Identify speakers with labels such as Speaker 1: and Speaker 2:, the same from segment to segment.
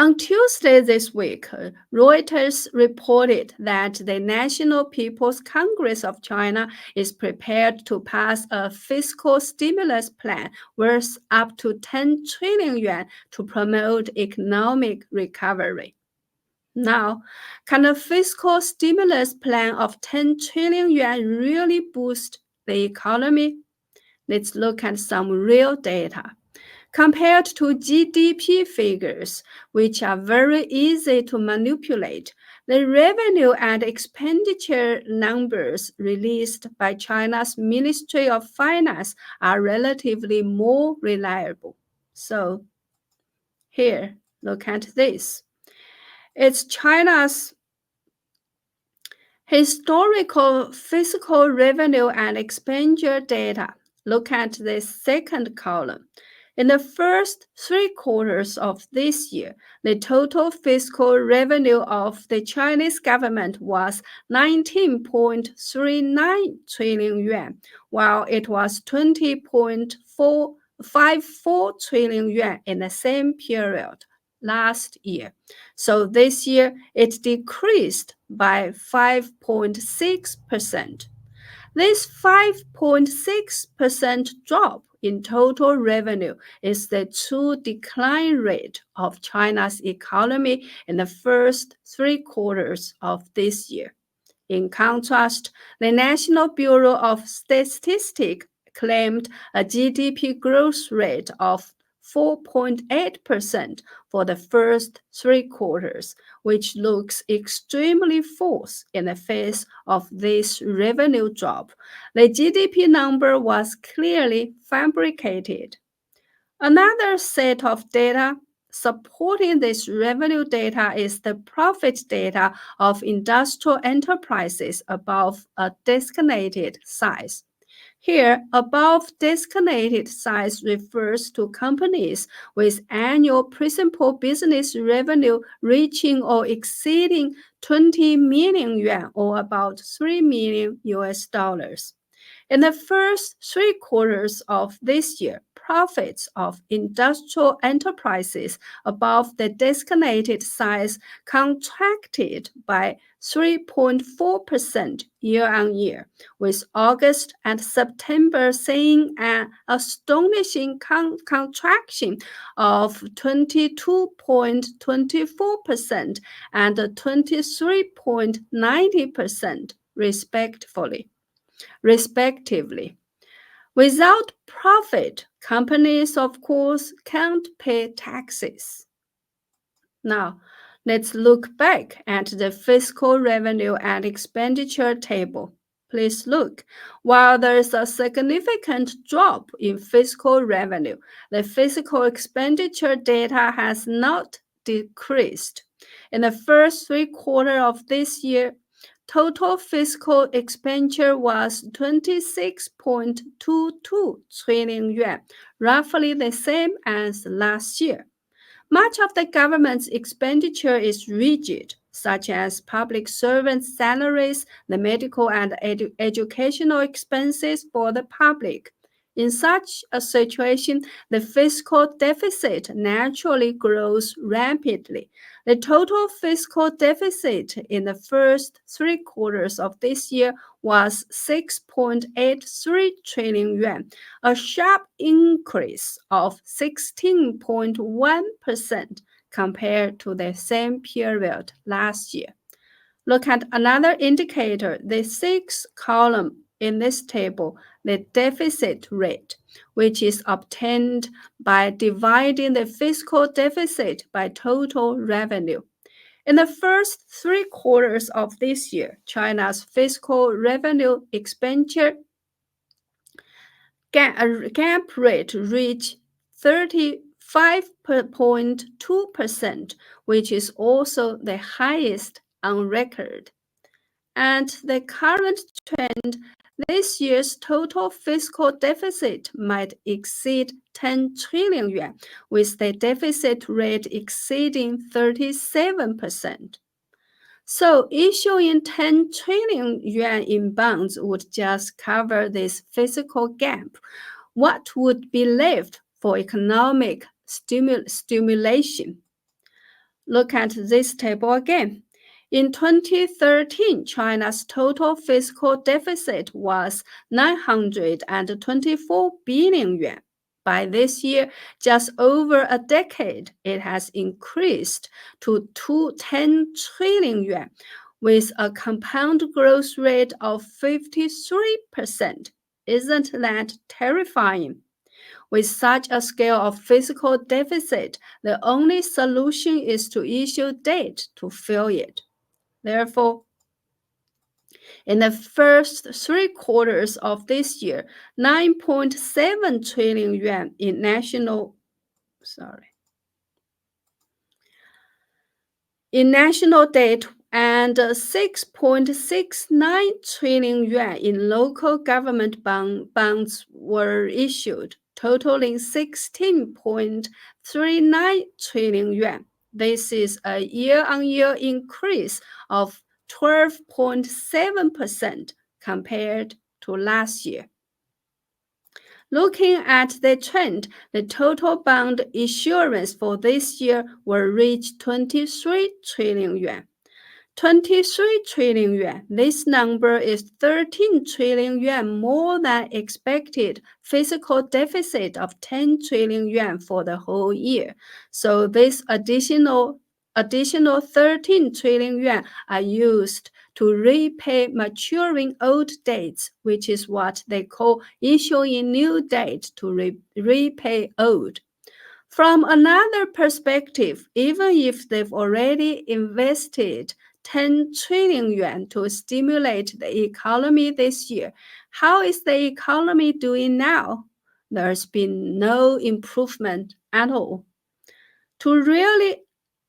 Speaker 1: On Tuesday this week, Reuters reported that the National People's Congress of China is prepared to pass a fiscal stimulus plan worth up to 10 trillion yuan to promote economic recovery. Now, can a fiscal stimulus plan of 10 trillion yuan really boost the economy? Let's look at some real data. Compared to GDP figures, which are very easy to manipulate, the revenue and expenditure numbers released by China's Ministry of Finance are relatively more reliable. So, here, look at this. It's China's historical fiscal revenue and expenditure data. Look at the second column. In the first 3 quarters of this year, the total fiscal revenue of the Chinese government was 19.39 trillion yuan, while it was 20.54 trillion yuan in the same period last year. So this year, it decreased by 5.6%. This 5.6% drop in total revenue is the true decline rate of China's economy in the first 3 quarters of this year. In contrast, the National Bureau of Statistics claimed a GDP growth rate of 4.8% for the first 3 quarters, which looks extremely false in the face of this revenue drop. The GDP number was clearly fabricated. Another set of data supporting this revenue data is the profit data of industrial enterprises above a designated size. Here, above designated size refers to companies with annual principal business revenue reaching or exceeding 20 million yuan or about $3 million. In the first 3 quarters of this year, profits of industrial enterprises above the designated size contracted by 3.4% year-on-year, with August and September seeing an astonishing contraction of 22.24% and 23.90% respectively. Without profit, companies, of course, can't pay taxes. Now, let's look back at the fiscal revenue and expenditure table. Please look. While there is a significant drop in fiscal revenue, the fiscal expenditure data has not decreased. In the first 3 quarters of this year, total fiscal expenditure was 26.22 trillion yuan, roughly the same as last year. Much of the government's expenditure is rigid, such as public servants' salaries, the medical and educational expenses for the public. In such a situation, the fiscal deficit naturally grows rapidly. The total fiscal deficit in the first 3 quarters of this year was 6.83 trillion yuan, a sharp increase of 16.1% compared to the same period last year. Look at another indicator, the 6th column in this table, the deficit rate, which is obtained by dividing the fiscal deficit by total revenue. In the first 3 quarters of this year, China's fiscal revenue expenditure gap rate reached 35.2%, which is also the highest on record. And the current trend, this year's total fiscal deficit might exceed 10 trillion yuan, with the deficit rate exceeding 37%. So issuing 10 trillion yuan in bonds would just cover this fiscal gap. What would be left for economic stimulation? look at this table again. In 2013, China's total fiscal deficit was 924 billion yuan. By this year, just over a decade, it has increased to 210 trillion yuan, with a compound growth rate of 53%. Isn't that terrifying? With such a scale of fiscal deficit, the only solution is to issue debt to fill it. Therefore, in the first 3 quarters of this year, 9.7 trillion yuan in national debt and 6.69 trillion yuan in local government bonds were issued, totaling 16.39 trillion yuan. This is a year-on-year increase of 12.7% compared to last year. Looking at the trend, the total bond issuance for this year will reach 23 trillion yuan. 23 trillion yuan. This number is 13 trillion yuan more than expected fiscal deficit of 10 trillion yuan for the whole year. So this additional 13 trillion yuan are used to repay maturing old debts, which is what they call issuing new debt to repay old. From another perspective, even if they've already invested 10 trillion yuan to stimulate the economy this year, how is the economy doing now? There's been no improvement at all. To really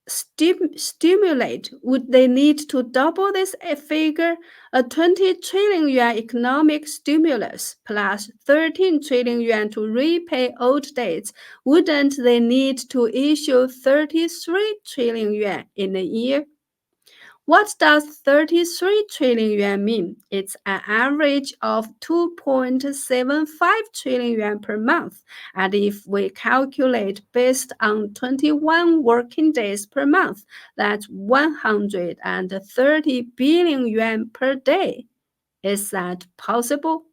Speaker 1: stimulate, would they need to double this figure? A 20 trillion yuan economic stimulus plus 13 trillion yuan to repay old debts, wouldn't they need to issue 33 trillion yuan in a year? What does 33 trillion yuan mean? It's an average of 2.75 trillion yuan per month. And if we calculate based on 21 working days per month, that's 130 billion yuan per day. Is that possible?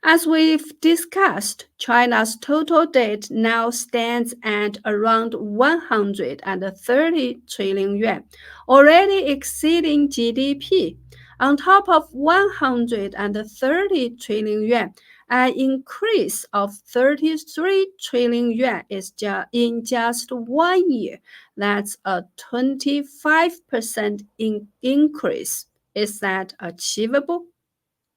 Speaker 1: As we've discussed, China's total debt now stands at around 130 trillion yuan, already exceeding GDP. On top of 130 trillion yuan, an increase of 33 trillion yuan is in just 1 year. That's a 25% increase. Is that achievable?